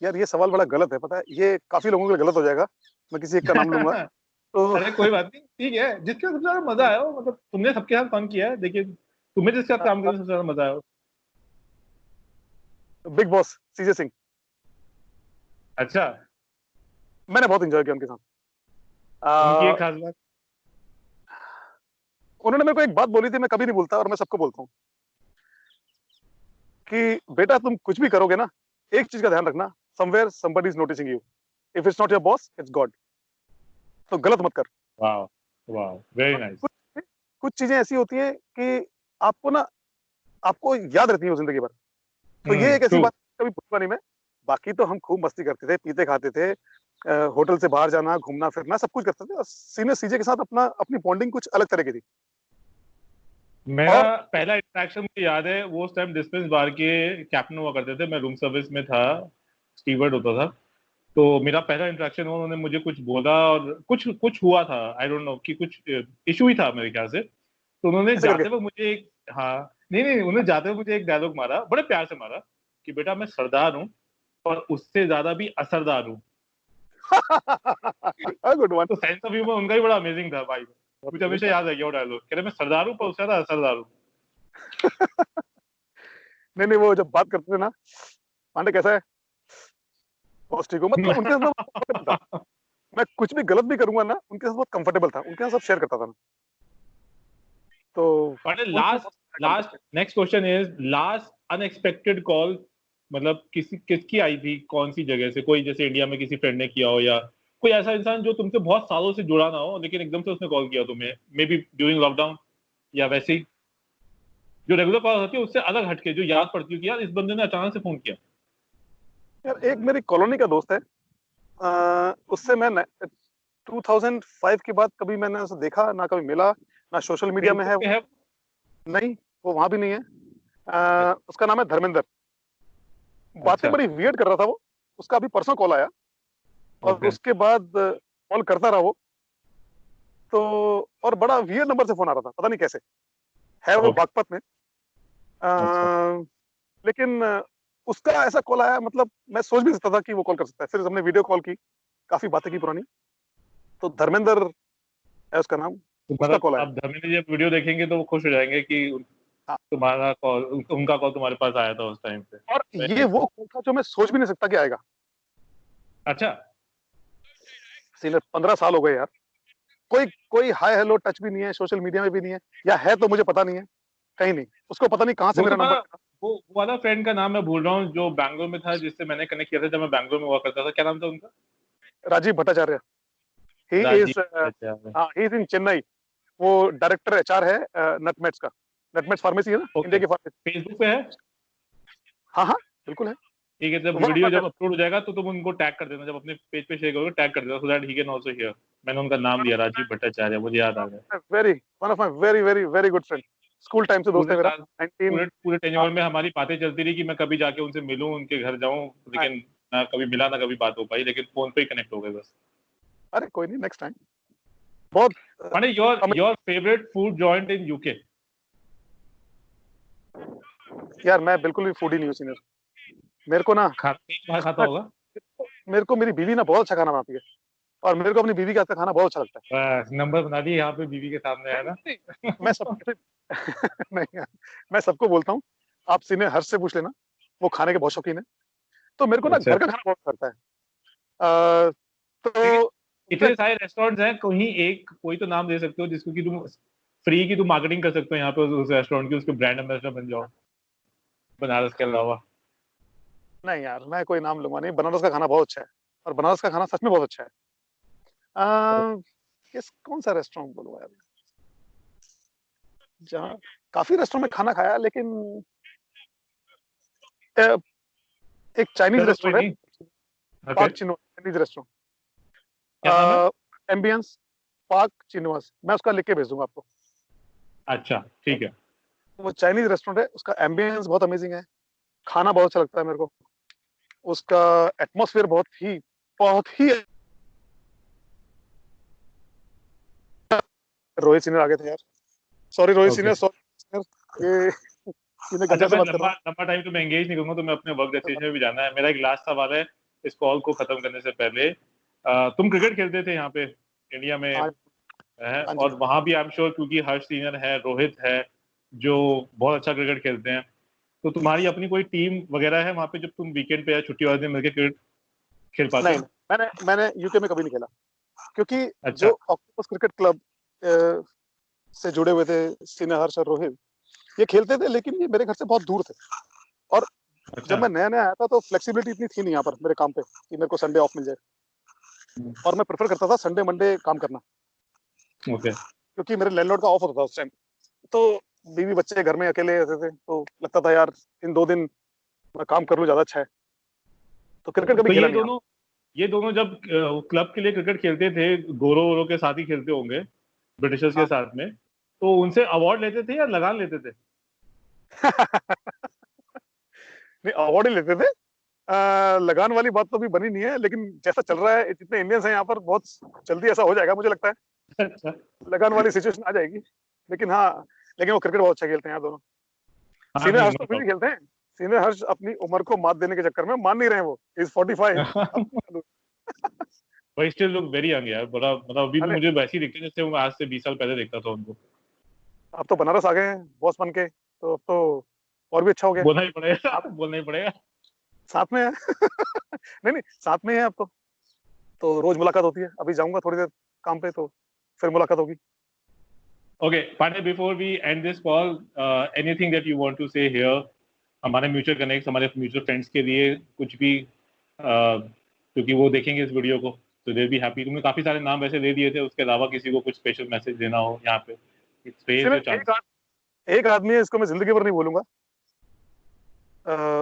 यार ये सवाल बड़ा गलत है, पता है, ये काफी लोगों के लिए गलत हो जाएगा, मैं किसी एक का नाम लूंगा तो। अरे कोई बात नहीं, ठीक है, जिसके सबसे ज्यादा मजा आया हो, मतलब तुमने सबके साथ फन किया है, देखिए तुम्हें जिसके साथ काम करने में सबसे ज्यादा मजा आया हो। बिग बॉस सीजे सिंह, अच्छा, मैंने बहुत एंजॉय किया उनके साथ। उनकी आ, एक खास बात। उन्होंने मेरे को एक बात बोली थी, मैं कभी नहीं भूलता, और मैं सबको बोलता हूँ कि बेटा तुम कुछ भी करोगे ना, एक चीज का ध्यान रखना, somewhere somebody is noticing you, if it's not your boss it's God. तो गलत मत कर। वाह, वाह, वेरी नाइस। कुछ कुछ चीजें ऐसी होती हैं कि आपको ना, आपको याद रहती है वो जिंदगी भर। तो ये एक ऐसी ट्रू। बात कभी भूलूंगा नहीं मैं। बाकी तो हम खूब मस्ती करते थे, पीते खाते थे, होटल से बाहर जाना, घूमना फिरना, सब कुछ करते थे, और सीनियर सीजे के साथ अपना अपनी बॉन्डिंग कुछ अलग तरह की थी। मेरा और पहला इंटरेक्शन मुझे याद है, वो उस टाइम डिस्पेंस बार के कैप्टन हुआ करते थे, मैं रूम सर्विस में था, स्टीवर्ड होता था। तो मेरा पहला इंटरेक्शन हुआ, उन्होंने मुझे कुछ बोला और कुछ कुछ हुआ था, आई डोंट नो कि कुछ इशू ही था मेरे ख्याल से। तो उन्होंने ऐसे करके जाते वक्त मुझे एक, हाँ, नहीं नहीं, उन्होंने जाते हुए मुझे एक डायलॉग मारा, बड़े प्यार से मारा, कि बेटा मैं सरदार हूँ और उससे ज्यादा भी असरदार हूँ। Good one. तो सेंस ऑफ ह्यूमर उनका ही बड़ा अमेजिंग था भाई, मुझे हमेशा याद रह गया वो डायलॉग, कह रहे मैं सरदार हूँ पर उससे ज्यादा असरदार हूँ। नहीं नहीं, वो जब बात करते थे ना, पांडे कैसा है, बस ठीक हो, मतलब उनके साथ ना comfortable था। मैं कुछ भी गलत भी करूंगा ना, उनके साथ बहुत कंफर्टेबल था, उनके साथ सब शेयर करता था मैं। तो बट उनसे लास्ट, बहुत काम करते next question is, last unexpected call, मतलब किसकी आई थी, कौन सी जगह से, कोई जैसे इंडिया में किसी फ्रेंड ने किया हो, या कोई ऐसा इंसान जो तुमसे बहुत सालों से जुड़ा ना हो लेकिन एकदम से उसने कॉल किया तुम्हें, मे बी ड्यूरिंग लॉकडाउन, या वैसे ही जो रेगुलर कॉल होती है उससे अलग हटके, जो याद पड़ती है कि यार इस बंदे ने अचानक से फोन किया। यार एक मेरी कॉलोनी का दोस्त है, उससे मैं 2005 के बाद कभी मैंने उसे देखा ना, कभी मिला ना, सोशल मीडिया में फेसबुक है। पे है? नहीं, वो वहां भी नहीं है। उसका नाम है धर्मेंद्र। बातें अच्छा। बड़ी वियर्ड कर रहा था वो। उसका अभी परसों कॉल आया, और ओके। उसके बाद कॉल करता रहा वो। तो और बड़ा वियर्ड नंबर से फोन आ रहा था, पता नहीं कैसे। है वो ओके। बागपत में। अच्छा। अ, लेकिन उसका ऐसा कॉल आया, मतलब मैं सोच भी नहीं सकता था कि वो कॉल कर सकता है। फिर हमने वीडियो कॉल की, काफी बातें की पुरानी। तो धर्मेंद्र है उसका नाम। तो उसका मतलब कॉल आया। अब धर्मेंद्र जब वीडियो देखेंगे तो वो खुश हो जाएंगे कि हाँ, तुम्हारा कॉल, उनका कॉल तुम्हारे पास आया था उस टाइम पे। और वेरी ये नाइस। वो कॉल था जो मैं सोच भी नहीं सकता कि आएगा। अच्छा। सीनियर 15 साल हो गए यार। कोई कोई हाय हेलो टच भी नहीं है, सोशल मीडिया में भी नहीं है, या है तो मुझे पता नहीं है, कहीं नहीं। उसको पता नहीं कहाँ से वो मेरा तुम्हारा नंबर मिला। वो वाला फ्रेंड का नाम मैं भूल रहा हूँ जो बैंगलोर में था, जिससे मैंने कनेक्ट किया था जब मैं बैंगलोर में हुआ करता था, क्या नाम था उनका? राजीव भट्टाचार्य। ही राजीव। इज हाँ, ही इज इन चेन्नई। वो डायरेक्टर एचआर है नटमेट्स का। नटमेट्स फार्मेसी है ना, इंडिया ओके, की फार्मेसी। फेसबुक पे है। हाँ हाँ, बिल्कुल है। ठीक है, जब वन ऑफ वीडियो माय जब अपलोड हो जाएगा तो तुम उनको टैग कर देना, जब अपने पेज पे शेयर करोगे टैग कर देना, so that he can also here. मैंने उनका नाम लिया, राजीव भट्टाचार्य, मुझे याद आ गया। Very one of my very very very good friend. School time से दोस्त पूरे है मेरा। साल, 19। पूरे पूरे टेन्योर में हमारी बातें चलती रही कि मैं कभी जाके उनसे मिलूं, उनके घर जाऊं, लेकिन ना कभी मिला ना कभी बात हो पाई, लेकिन फोन पे ही कनेक्ट हो गए बस। अरे कोई नहीं, नेक्स्ट टाइम। बहुत माने your favourite food joint in UK? यार मैं बिल्कुल भी फूडी नहीं हूँ सीनियर। मेरे को ना खाता खाना, होगा। मेरे को मेरी बीवी ना बहुत अच्छा खाना बनाती है, और मेरे को अपनी बीवी का हाथ का खाना बहुत अच्छा लगता बस नंबर बना दिए यहाँ पे बीवी के सामने, है। है ना? नहीं, मैं सब नहीं यार, मैं सबको बोलता हूँ, आप सीनियर हर्ष से पूछ लेना, वो खाने के बहुत शौकीन है। तो मेरे को ना अच्छा, घर का खाना बहुत अच्छा लगता है। लेकिन तो इतने सारे रेस्टोरेंट्स हैं, कहीं एक कोई तो नाम दे सकते हो जिसको कि तुम फ्री की तुम मार्केटिंग कर सकते हो यहाँ पे उस रेस्टोरेंट की, उसके ब्रांड एम्बेसडर बन जाओ बनारस के अलावा। नहीं यार, मैं कोई नाम लूंगा नहीं, बनारस का खाना बहुत अच्छा है, और बनारस का खाना सच में बहुत अच्छा है। आ, किस कौन सा रेस्टोरेंट बोलूंगा यार, जहाँ काफी रेस्टोरेंट में खाना खाया, लेकिन अ, एक चाइनीज चलो कोई रेस्टोरेंट नहीं। है, ओके, पार्क चिनो चाइनीज क्या नाम है? रेस्टोरेंट। एम्बियंस पार्क चिनोस, मैं उसका लिख के भेज दूंगा आपको। अच्छा ठीक है। वो चाइनीज रेस्टोरेंट है, उसका एम्बियंस बहुत अमेजिंग है, खाना बहुत अच्छा लगता है मेरे को, उसका एटमोसफियर बहुत ही। रोहित सीनियर आ गए थे यार, sorry Rohit okay, senior, sorry senior, ये इन्हें अच्छा गंदे से मैं बात कर रहा लंबा लंबा टाइम तो मैं एंगेज नहीं करूंगा, तो मैं अपने वर्क डेस्टिनेशन में भी जाना है। मेरा एक लास्ट सवाल है इस कॉल को खत्म करने से पहले। तुम क्रिकेट खेलते थे यहाँ पे इंडिया में, हूँ। हाँ। है, हाँ जी। और वहां भी आई एम श्योर क्योंकि हर्ष सीनियर है, रोहित है, जो बहुत अच्छा क्रिकेट खेलते हैं, तो तुम्हारी अपनी कोई टीम वगैरह है वहां पे जब तुम वीकेंड पे या छुट्टी वाले दिन मिलकर क्रिकेट खेल पाते नहीं हो? नहीं, मैंने यूके में कभी नहीं खेला, क्योंकि अच्छा। जो ऑक्टोपस क्रिकेट क्लब से जुड़े हुए थे सीनियर हर्ष और रोहित, ये खेलते थे, लेकिन ये मेरे घर से बहुत दूर थे। और अच्छा। जब मैं नया नया आया था तो फ्लेक्सिबिलिटी इतनी थी नहीं यहाँ पर मेरे काम पे कि मेरे को संडे ऑफ मिल जाए, और मैं प्रेफर करता था संडे मंडे काम करना, ओके। क्योंकि मेरे लैंडलॉर्ड का ऑफ होता था उस टाइम। तो बीवी बच्चे घर में अकेले रहते थे, तो लगता था यार इन 2 दिन मैं काम कर लूँ, ज्यादा अच्छा है। तो क्रिकेट कभी तो खेला नहीं यहाँ। ये दोनों जब क्लब के लिए क्रिकेट खेलते थे, गोरो वोरो के साथ ही खेलते होंगे, ब्रिटिशर्स के हाँ। साथ में, तो उनसे अवार्ड लेते थे या लगान लेते थे? नहीं, अवार्ड ही लेते थे। लगान वाली बात तो अभी बनी नहीं है, लेकिन जैसा चल रहा है, जितने इंडियंस हैं यहाँ पर, बहुत जल्दी ऐसा हो जाएगा मुझे लगता है, अच्छा। लगान वाली सिचुएशन आ जाएगी। लेकिन हाँ, लेकिन वो क्रिकेट बहुत अच्छा खेलते हैं यार दोनों। हाँ सीनियर नहीं, हर्ष नो तो फिर भी खेलते हैं। सीनियर हर्ष अपनी उम्र को मात देने के चक्कर में मान नहीं रहे, वो इज 45। प्रॉब्लम। भाई स्टिल लुक वेरी यंग यार, बड़ा मतलब अभी भी अरे मुझे वैसे ही दिखते हैं जैसे वो आज से 20 साल पहले देखता था उनको। अब तो बनारस आ गए हैं बॉस बन के, तो अब तो और भी अच्छा हो गया। बोलना ही पड़ेगा, आप बोलना ही पड़ेगा। साथ में है। नहीं नहीं, साथ में है अब तो रोज मुलाकात होती है। अभी जाऊंगा थोड़ी देर काम पे, तो फिर मुलाकात होगी। Okay Pandey, before we end this call, anything that you want to say here, हमारे म्यूचुअल कनेक्ट, हमारे म्यूचुअल फ्रेंड्स के लिए कुछ भी, क्योंकि वो देखेंगे इस वीडियो को, तो दे बी हैप्पी। तुमने काफी सारे नाम वैसे दे दिए थे, उसके अलावा किसी को कुछ स्पेशल मैसेज देना हो यहाँ पे, स्पेस योर सिर्फ चांस। एक आदमी है, इसको मैं जिंदगी भर नहीं भूलूंगा।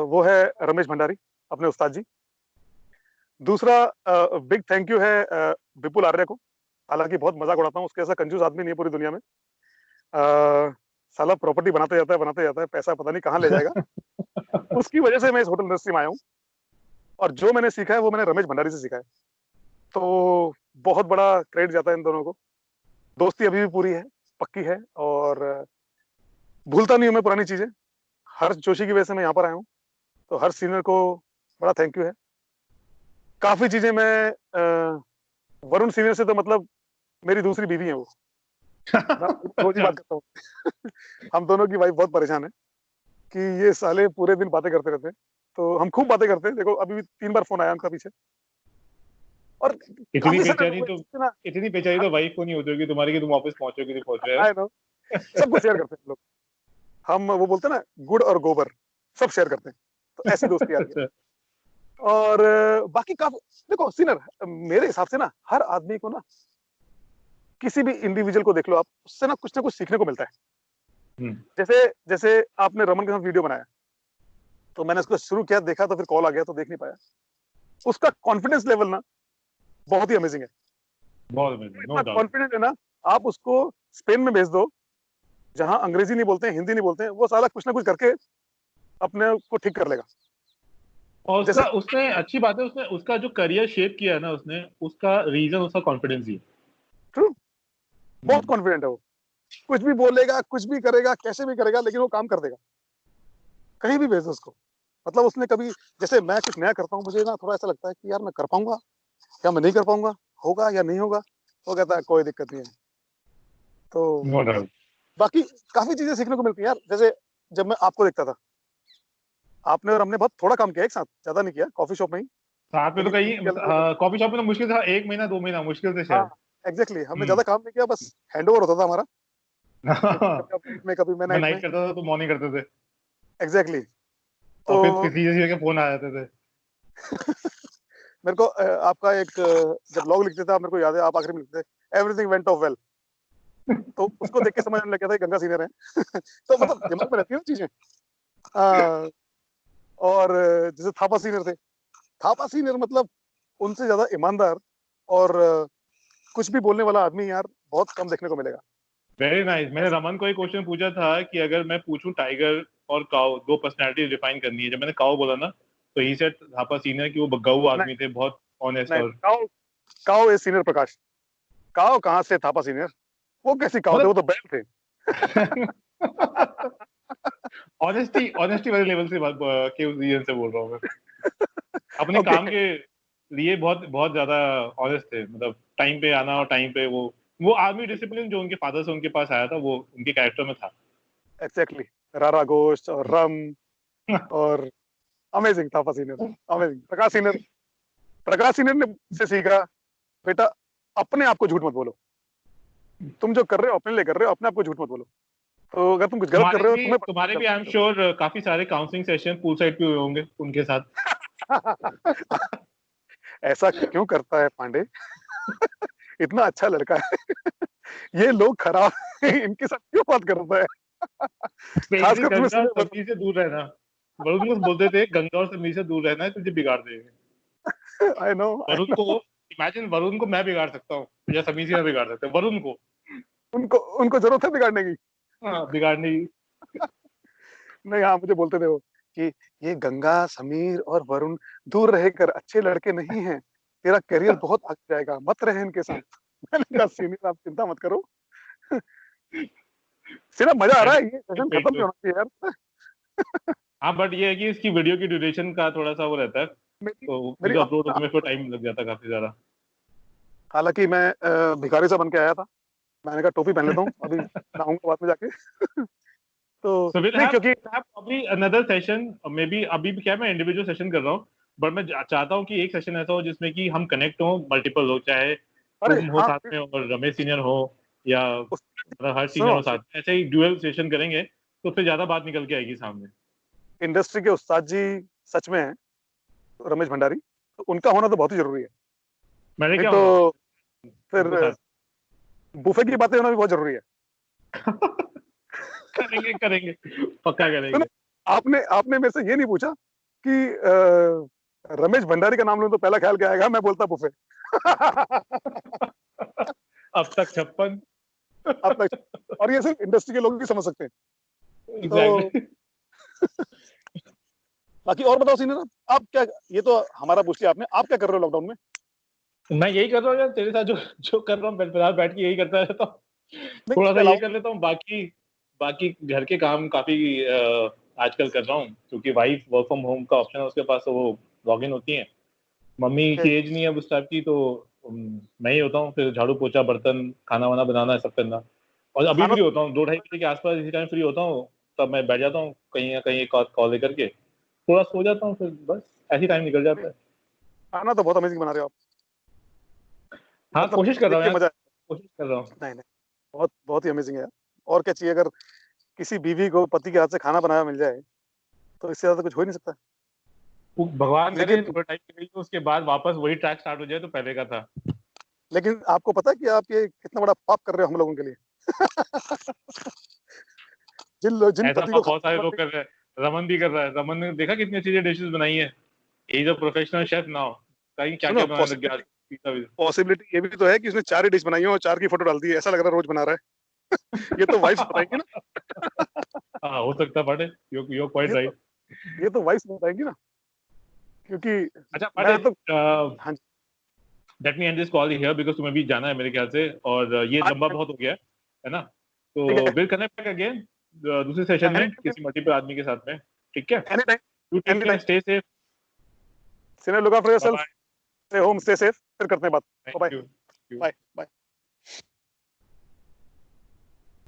वो है रमेश भंडारी, अपने उस्ताद जी। दूसरा बिग थैंक यू है विपुल आर्य को। हालांकि बहुत मजाक उड़ाता हूँ, उसके ऐसा कंजूस आदमी नहीं है पूरी दुनिया में। साला प्रॉपर्टी बनाते जाता है, पैसा पता नहीं कहाँ ले जाएगा। उसकी वजह से मैं इस होटल इंडस्ट्री में आया हूँ, और जो मैंने सीखा है वो मैंने रमेश भंडारी से सीखा है। तो बहुत बड़ा क्रेडिट जाता है इन दोनों को। दोस्ती अभी भी पूरी है, पक्की है, और भूलता नहीं हूँ मैं पुरानी चीजें। हर्ष जोशी की वजह से मैं यहाँ पर आया हूँ, तो हर्ष सीनियर को बड़ा थैंक यू है। काफी चीजें मैं वरुण सीनियर से तो मतलब मेरी दूसरी बीवी है वो, मैं रोज ही अच्छा। बात करता हूँ। हम दोनों की वाइफ बहुत परेशान है कि ये साले पूरे दिन बातें करते रहते हैं। तो हम खूब बातें करते हैं, देखो अभी भी 3 बार फोन आया उनका पीछे। और इतनी काफी सारे बेचैनी लोग तो हैं ना, इतनी बेचैनी तो वाइफ को नहीं होती होगी तुम्हारी कि तुम वापस पहुंचो कि नहीं पहुंच रहे आई नो, सबको शेयर करते हैं लोग। हम वो बोलते हैं ना, गुड़ और गोबर सब शेयर करते हैं, तो ऐसी दोस्ती आ रही है। अच्छा, और बाकी काफी, देखो सीनियर, मेरे हिसाब से ना हर आदमी को ना, किसी भी इंडिविजुअल को देख लो आप, उससे ना कुछ सीखने को मिलता है। हम्म, जैसे जैसे आपने रमन के साथ वीडियो बनाया, तो मैंने उसको शुरू किया, देखा तो फिर कॉल आ गया तो देख नहीं पाया। उसका कॉन्फिडेंस लेवल ना बहुत ही अमेजिंग है। बहुत वो अमेजिंग, नो इतना डाउट। कॉन्फिडेंट है ना, आप उसको स्पेन में भेज दो, जहां अंग्रेजी नहीं बोलते हैं, हिंदी नहीं बोलते हैं, वो साला कुछ ना कुछ करके अपने को ठीक कर लेगा। और जैसे उसका उसने अच्छी बात है, उसने उसका जो करियर शेप किया है ना, उसने उसका रीजन उसका कॉन्फिडेंस ही है। ट्रू, बहुत हम्म, कॉन्फिडेंट है वो, कुछ भी बोलेगा, कुछ भी करेगा, कैसे भी करेगा, लेकिन वो काम कर देगा, कहीं भी भेज दो उसको। मतलब उसने कभी, जैसे मैं कुछ नया करता हूँ, मुझे ना थोड़ा ऐसा लगता है कि यार मैं कर पाऊंगा या मैं नहीं कर पाऊंगा, होगा या नहीं होगा, वो कहता है कोई दिक्कत नहीं है। तो नो डाउट। बाकी काफी चीजें सीखने को मिलती है यार। जैसे जब मैं आपको देखता था, आपने और हमने बहुत थोड़ा काम किया एक साथ, ज्यादा नहीं किया, कॉफी शॉप में ही, साथ में तो कभी कहीं, कभी अलग अलग। कॉफी शॉप में तो मुश्किल था 1 महीना 2 महीना मुश्किल से हाँ, शायद। एग्जैक्टली, हमने हम्म। ज्यादा काम नहीं किया, बस हैंड ओवर होता था हमारा, कभी आप नाइट में, कभी मैं मैं नाइट नाइट में। करता था तो मॉर्निंग करते थे। एग्जैक्टली, और तो फिर किसी किसी के फोन आ जाते थे। मेरे को आपका एक जब लॉग लिखते थे आप, मेरे को याद है आप आखिरी में लिखते थे एवरीथिंग वेंट ऑफ वेल, तो उसको देख के समझ आने लग गया था कि गंगा सीनियर है। तो मतलब दिमाग में रहती है ना चीजें। अ, और जैसे थापा सीनियर थे, थापा सीनियर मतलब उनसे ज्यादा ईमानदार और कुछ भी बोलने वाला आदमी यार बहुत कम देखने को मिलेगा। Very nice. मैंने ऐसा रमन को एक क्वेश्चन पूछा था कि अगर मैं पूछूं टाइगर और काऊ, दो पर्सनालिटी डिफाइन करनी है, जब मैंने काऊ बोला ना, तो ही सेड थापा सीनियर कि वो गऊ नहीं, आदमी थे, बहुत ऑनेस्ट। नहीं, और काओ, काओ ए सीनियर प्रकाश, काओ कहाँ से थापा सीनियर, वो कैसी काओ थे, वो मतलब तो बैल थे। ऑनेस्टी ऑनेस्टी वाले लेवल से बात के रीजन से बोल रहा हूँ मैं। अपने ओके, काम के लिए बहुत बहुत ज्यादा ऑनेस्ट थे, मतलब टाइम पे आना और टाइम पे वो आर्मी डिसिप्लिन जो उनके फादर से उनके पास आया था, वो उनके कैरेक्टर में था। एग्जैक्टली, रारा गोश्त और रम, और अमेजिंग थापा सीनियर, अमेजिंग। प्रकाश सीनियर ने से सीखा, बेटा अपने आप को झूठ मत बोलो, तुम जो कर रहे हो अपने लिए कर रहे हो, अपने आप को झूठ मत बोलो। तो अगर तुम कुछ गलत कर रहे हो, तुम्हें तुम्हारे भी गलत आई एम श्योर काफी सारे काउंसलिंग सेशन पूल साइड पे हुए होंगे उनके साथ। कर। ऐसा क्यों करता है पांडे, इतना अच्छा लड़का है, ये लोग खराब हैं, इनके साथ क्यों बात करता है, स्पेशली खासकर तुम्हें गंगा और सुने समीर से दूर रहना। वरुण को बोलते थे गंगा और समीर से दूर रहना है, तुझे बिगाड़ देंगे। आई नो, वरुण को इमेजिन, वरुण को मैं बिगाड़ सकता हूँ या समीर से मैं बिगाड़ सकता हूँ वरुण को। उनको उनको जरूरत है बिगाड़ने की। हाँ, बिगाड़ने की। नहीं, हाँ, मुझे बोलते थे वो कि ये गंगा, समीर और वरुण दूर रहकर अच्छे लड़के नहीं हैं, तेरा करियर बहुत आगे जाएगा, मत रहे इनके साथ। मैंने कहा सीनियर आप चिंता मत करो, सिर्फ मजा आ रहा है, ये सेशन खत्म भी होना चाहिए यार। हाँ, बट ये है कि इसकी वीडियो की ड्यूरेशन का थोड़ा सा वो रहता है, मेरी तो मेरी वीडियो अपलोड होने में फिर आप- टाइम लग जाता है काफी ज्यादा। हालांकि मैं भिखारी सा बन के आया था, मैंने कहा टोपी पहन लेता हूँ, अभी नहाऊंगा बाद में जाके। तो So we'll नहीं, have क्योंकि probably another session, maybe अभी भी क्या, मैं इंडिविजुअल सेशन कर रहा हूँ, बट मैं चाहता हूँ कि एक सेशन ऐसा हो जिसमें कि हम कनेक्ट हो मल्टीपल लोग, चाहे अरे तुम हो हाँ, साथ में और रमेश सीनियर हो, या उस, मतलब हर सीनियर सुनो, हो साथ में, ऐसे ही ड्यूअल सेशन करेंगे तो फिर ज्यादा बात निकल के आएगी सामने। इंडस्ट्री के उस्ताद जी सच में हैं, रमेश भंडारी, तो उनका होना तो बहुत ही जरूरी है। मैंने नहीं क्या तो होगा फिर उनको साथ। बुफे की बातें होना भी बहुत जरूरी है। करेंगे करेंगे, पक्का सुनो, करेंगे। आपने आपने मेरे से ये नहीं पूछा कि रमेश भंडारी का नाम लूं तो पहला ख्याल क्या आएगा, मैं बोलता बुफे। अब तक 56। अब तक, और ये सिर्फ इंडस्ट्री के लोग भी समझ सकते हैं। तो एग्जैक्टली। बाकी और बताओ सीनियर, आप क्या, ये तो हमारा पूछ लिया आपने, आप क्या कर रहे हो लॉकडाउन में? मैं यही कर रहा हूँ यार, तेरे साथ जो जो कर रहा हूँ, फिलहाल बैठ के यही करता रहता हूँ। नहीं, थोड़ा इसके सा ये अलावा कर लेता हूँ, बाकी बाकी घर के काम काफी आजकल कर रहा हूँ, क्योंकि वाइफ वर्क फ्रॉम होम का ऑप्शन है उसके पास, तो वो लॉग इन होती है। मम्मी ओके, की एज नहीं है अब उस टाइप की, तो मैं ही होता हूँ, फिर झाड़ू पोछा बर्तन खाना वाना बनाना सब करना। और अभी खाना फ्री होता हूँ 2 ढाई बजे के आसपास, इसी टाइम फ्री होता हूँ, तब मैं बैठ जाता हूँ कहीं ना कहीं एक कॉल लेकर के, थोड़ा सो जाता हूँ, फिर बस ऐसी टाइम निकल जाता है। खाना तो बहुत अमेजिंग बना रहे हो आप। हाँ, मतलब कोशिश कर रहा देख हूँ के यार, मजा। कोशिश कर रहा हूँ। नहीं नहीं, बहुत बहुत ही अमेजिंग है यार। और क्या चाहिए, अगर किसी बीवी को पति के हाथ से खाना बनाया मिल जाए तो इससे ज्यादा कुछ हो ही नहीं सकता। वो भगवान करे लेकिन थोड़ा टाइम के लिए, उसके बाद वापस वही ट्रैक स्टार्ट हो जाए तो पहले का था। लेकिन आपको पता है कि आप ये कितना बड़ा पाप कर रहे हो हम लोगों के लिए? जिन ऐसा पति को पाप बहुत सारे खाना लोग कर रहे हैं, रमन भी कर रहा है। रमन ने देखा कितनी अच्छी डिशेस बनाई है। Is a professional chef now. कहीं क्या सुनो, क्या बनाने लग गया आज। पिज्जा भी। पॉसिबिलिटी ये भी तो है कि उसने 4 ही डिश बनाई है और 4 की फोटो डाल दी है, ऐसा लग रहा है रोज बना रहा है। ये तो वाइफ्स बताएंगी ना। हाँ, हो सकता है बट यू क्वाइट ये तो राइट। ये तो वाइफ्स बताएंगी ना, क्योंकि अच्छा मैं बट तो। हाँ जी। Let me end this call here because तुम्हें भी जाना है मेरे ख्याल से, और ये हाँ लंबा जी, बहुत हो गया है ना। ठीक तो है। विल कनेक्ट बैक अगेन दूसरे सेशन एनी में किसी मल्टीपल आदमी के साथ में। ठीक है। Time, any time, you take any care, time. Stay safe. Senior, look after by yourself, bye. Stay home, stay safe. फिर करते हैं बात। Thank bye you. Bye bye.